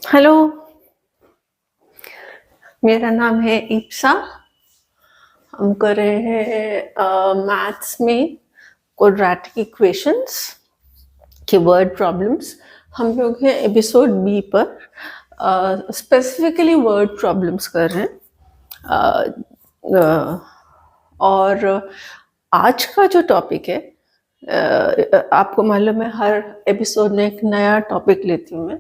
Hello, मेरा नाम है ईप्सा। हम कर रहे हैं मैथ्स में क्वाड्रेटिक इक्वेशंस के वर्ड प्रॉब्लम्स। हम लोग हैं एपिसोड बी पर। स्पेसिफिकली वर्ड प्रॉब्लम्स कर रहे हैं। अ, और आज का जो टॉपिक है, आपको मालूम है हर एपिसोड में एक नया टॉपिक लेती हूँ मैं।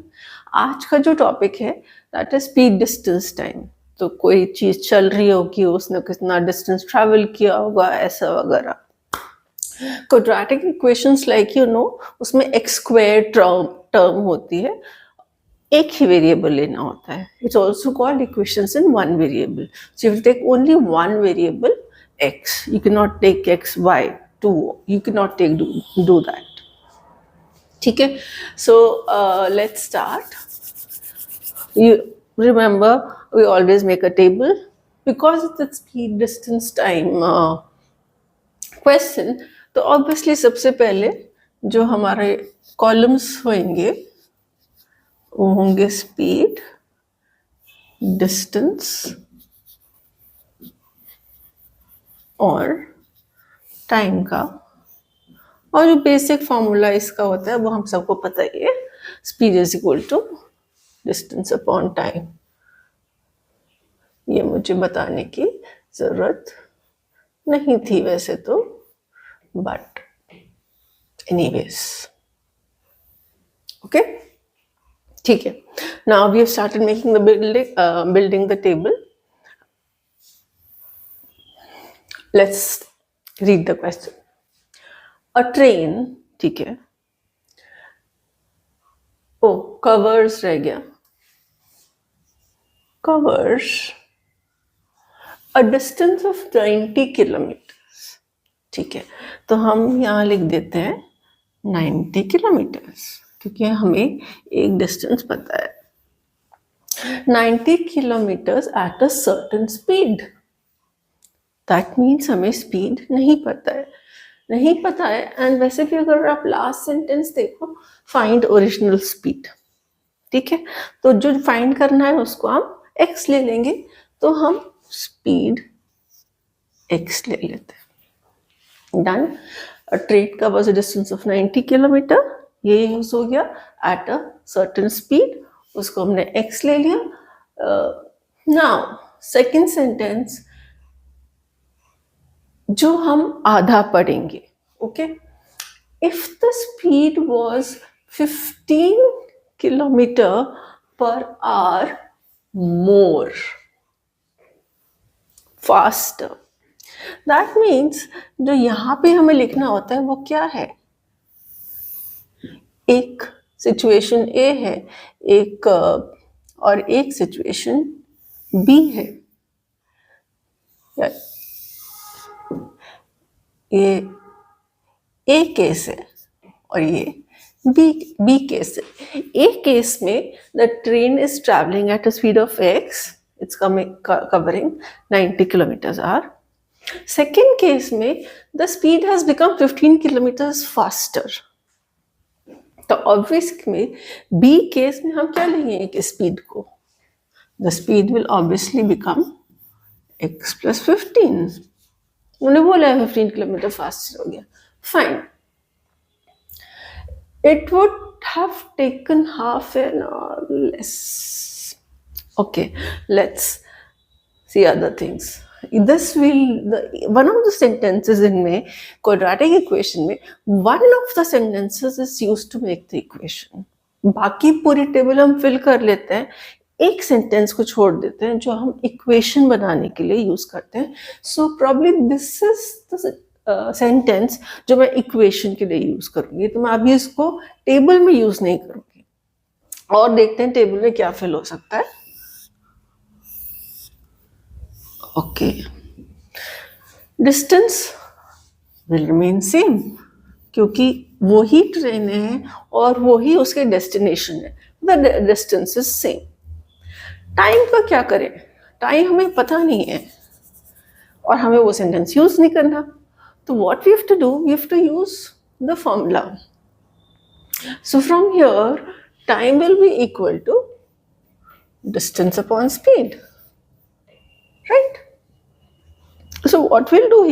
आज का जो टॉपिक है that is speed distance time. तो कोई चीज चल रही होगी, उसने कितना डिस्टेंस ट्रैवल किया होगा, ऐसा वगैरह। क्वाड्रेटिक इक्वेशंस लाइक उसमें एक्स स्क्वायर टर्म होती है, एक ही वेरिएबल लेना होता है। It's also called equations in one variable. So you take only one variable x, you cannot take x, y, 2, you cannot take do that. ठीक है, so let's start. You remember we always make a table because it's a speed distance time question. तो obviously सबसे पहले जो हमारे columns होंगे वो होंगे स्पीड, डिस्टेंस और टाइम का। और जो बेसिक फॉर्मूला इसका होता है वो हम सबको पता ही है, speed is equal to distance upon time. ये मुझे बताने की जरूरत नहीं थी वैसे तो, बट एनीवेज ओके, ठीक है। Now we have started making the building the table. Let's read the question. A train, ठीक है, ओ कवर्स रह गया, covers a distance of 90 kilometres. ठीक है, तो हम यहाँ लिख देते हैं 90 किलोमीटर्स क्योंकि हमें एक डिस्टेंस पता है। 90 kilometres at a certain speed, that means हमें स्पीड नहीं पता है, नहीं पता है। एंड वैसे भी अगर आप लास्ट सेंटेंस देखो, फाइंड ओरिजिनल स्पीड, ठीक है, तो जो फाइंड करना है उसको हम x ले लेंगे, तो हम स्पीड x ले लेते हैं। Done. Train covers a distance of 90 kilometre, ये यूज हो गया एट अ सर्टेन स्पीड, उसको हमने x ले लिया। नाउ सेकेंड सेंटेंस जो हम आधा पढ़ेंगे, okay. If the speed was 15 kilometre per hour more faster, that means जो यहां पे हमें लिखना होता है वो क्या है, एक सिचुएशन ए है, एक और एक सिचुएशन बी है। ये ए केस है और ये बी केस है। ए केस में the train is travelling at a speed of x, it's covering 90 kilometres hour. Second case में the speed has become 15 kilometres faster. तो ऑब्वियस में बी केस में हम क्या लेंगे स्पीड को, the speed will obviously become x plus 15। उन्होंने बोला है 15 किलोमीटर फास्टर हो गया, fine. It would have taken half an hour less. Okay, let's see other things. This will, one of the sentences in quadratic equation में, one of the sentences is used to make the equation. बाकी पूरी table हम fill कर लेते हैं, एक sentence को छोड़ देते हैं जो हम इक्वेशन बनाने के लिए यूज करते हैं। So probably this is the sentence जो मैं इक्वेशन के लिए यूज करूंगी, तो मैं अभी इसको टेबल में यूज नहीं करूंगी। और देखते हैं टेबल में क्या फिल हो सकता है। Okay, distance will remain same क्योंकि वो ही ट्रेन है और वो ही उसके डेस्टिनेशन है, the distance is same. Time का क्या करें, टाइम हमें पता नहीं है और हमें वो सेंटेंस यूज नहीं करना, तो what we have to do, we have to use the formula. So from here time will be equal to distance upon speed, right? So what we'll do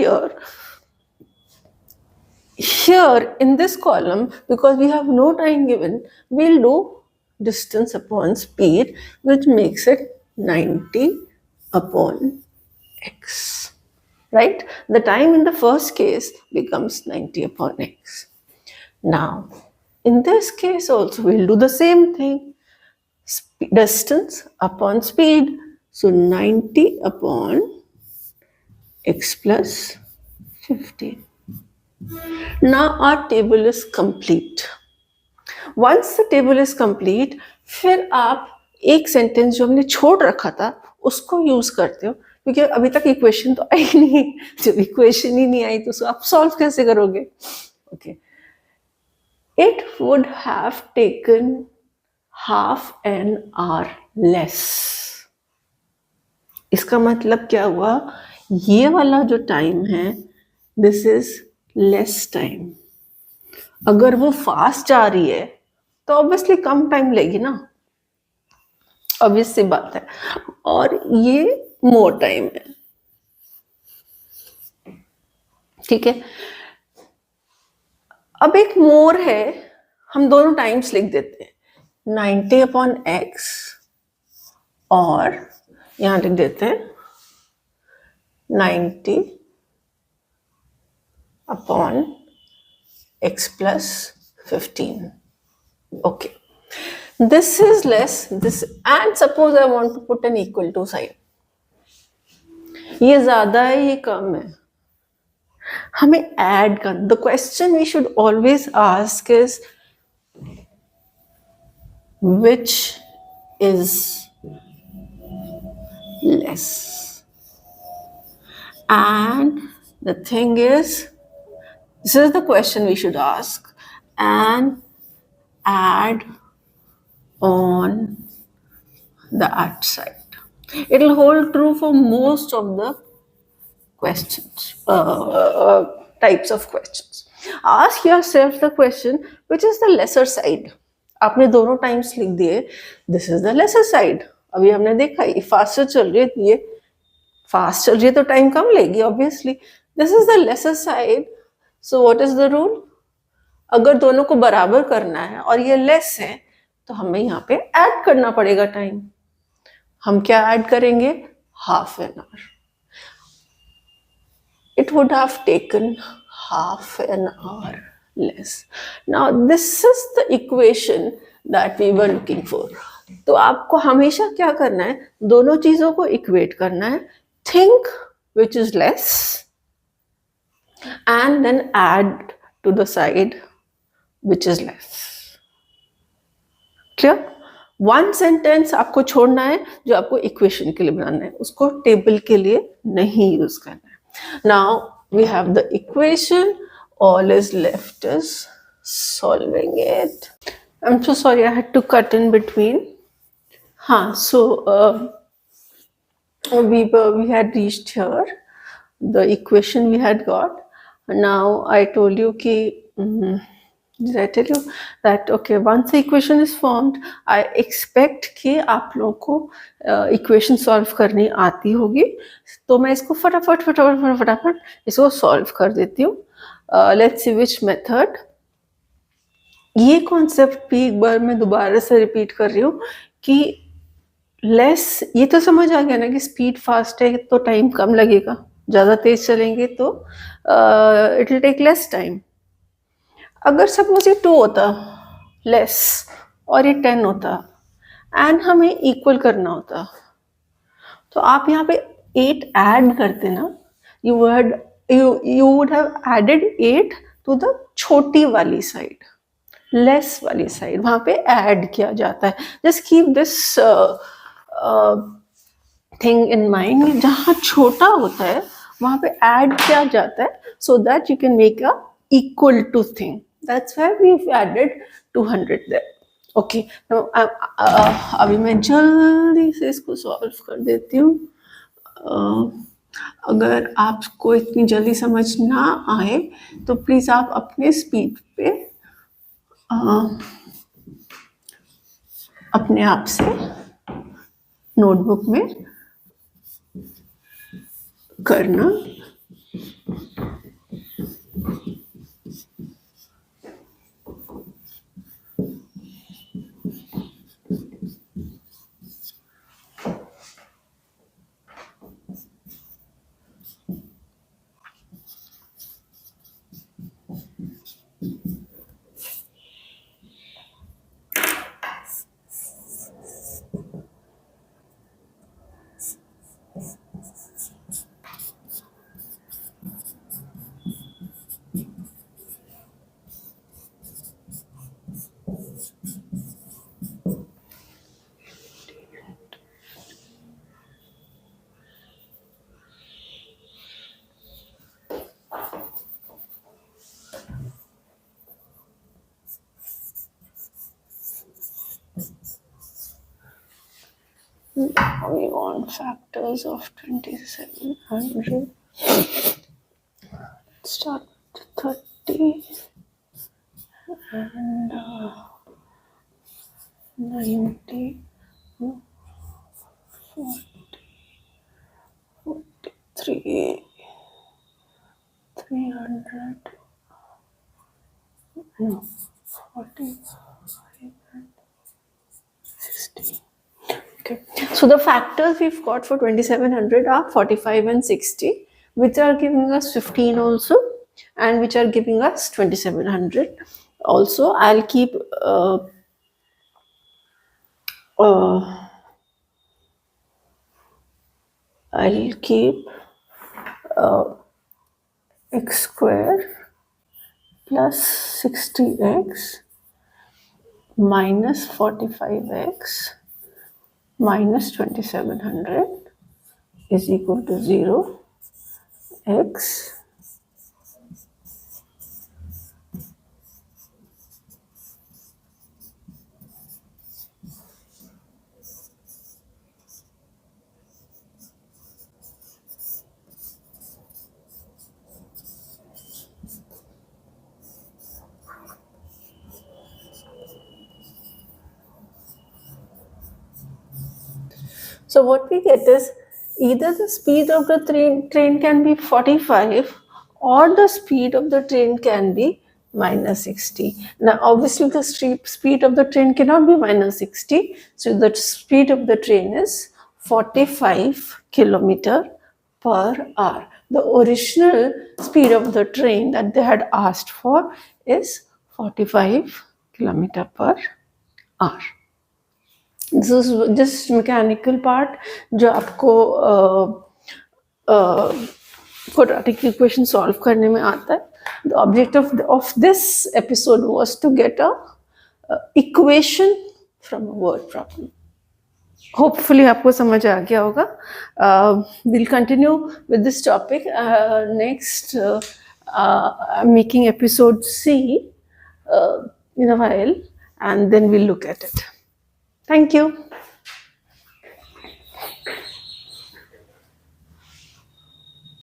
here in this column, because we have no time given, we'll do distance upon speed, which makes it 90 upon x, right? The time in the first case becomes 90 upon x. Now, in this case also, we'll do the same thing. Distance upon speed. So 90 upon x plus 15. Now our table is complete. Once the table is complete, फिर आप एक sentence जो हमने छोड़ रखा था उसको use करते हो, क्योंकि अभी तक इक्वेशन तो आई नहीं. जब इक्वेशन ही नहीं आई तो उसको आप सॉल्व कैसे करोगे? Okay, it would have taken half an hour less. इसका मतलब क्या हुआ? ये वाला जो टाइम है, दिस इज लेस टाइम. अगर वो फास्ट जा रही है तो ऑब्वियसली कम टाइम लेगी ना, ऑब्वियस सी बात है. और ये मोर टाइम है, ठीक है. अब एक मोर है, हम दोनों टाइम्स लिख देते हैं, 90 अपॉन एक्स, और यहां लिख देते हैं 90 upon x plus 15. Okay, this is less this, and suppose I want to put an equal to sign. ये ज्यादा है, ये कम है, हमें ऐड कर. The question we should always ask is which is less, and the thing is, this is the question we should ask, and add on the outside. It will hold true for most of the questions, types of questions. Ask yourself the question, which is the lesser side? आपने दोनों times लिख दिए, this is the lesser side. अभी हमने देखा ये faster चल रही है, ये फास्ट चल रही है तो टाइम कम लेगी obviously. This is the lesser side. So what is the rule? अगर दोनों को बराबर करना है और ये लेस है तो हमें यहाँ पे ऐड करना पड़ेगा टाइम. हम क्या ऐड करेंगे? Half an hour. It would have taken half an hour less. Now this is the equation that we were looking for. तो आपको हमेशा क्या करना है? दोनों चीजों को इक्वेट करना है. Think which is less and then add to the side which is less. Clear? One sentence आपको छोड़ना है जो आपको इक्वेशन के लिए बनाना है, उसको टेबल के लिए नहीं यूज करना है. Now we have the equation, all is left is solving it. I'm so sorry I had to cut in between. So we had reached here, the equation we had got. Now I told you ki did I tell you that okay, once the equation is formed, I expect कि आप लोगों को equation solve करनी आती होगी. तो मैं इसको फटाफट इसको solve कर देती हूँ. Let's see which method. ये concept भी एक बार मैं दोबारा से repeat कर रही हूँ कि less, ये तो समझ आ गया ना कि speed fast है तो time कम लगेगा, ज़्यादा तेज चलेंगे तो it will take less time. अगर सपोज ये 2 होता लेस और ये 10 होता एंड हमें इक्वल करना होता, तो आप यहाँ पे 8 ऐड करते ना, you would have added 8 to the छोटी वाली साइड, लेस वाली साइड, वहां पे ऐड किया जाता है. Just keep this thing in mind, जहाँ छोटा होता है वहां पे ऐड किया जाता है so that you can make a equal two thing. That's why we've added 200 there. Okay, now अभी मैं जल्दी से इसको सॉल्व कर देती हूँ. अगर आपको इतनी जल्दी समझ ना आए तो प्लीज आप अपने स्पीड पे अपने आप से नोटबुक में करना। We want factors of 2700. Start with 30 and 90, 40, 43, 300, no, 45 and 60. Okay, so the factors we've got for 2700 are 45 and 60, which are giving us 15 also, and which are giving us 2700 also. I'll keep x square plus 60x minus 45x minus 2700 is equal to 0. X So what we get is either the speed of the train can be 45 or the speed of the train can be minus 60. Now obviously the speed of the train cannot be minus 60. So the speed of the train is 45 kilometer per hour. The original speed of the train that they had asked for is 45 kilometer per hour. This is just mechanical part जो आपको quadratic equation solve करने में आता है. The objective of this episode was to get a equation from a word problem. Hopefully आपको समझ आ गया होगा. We'll continue with this topic next. I'm making episode C in a while, and then we'll look at it. Thank you.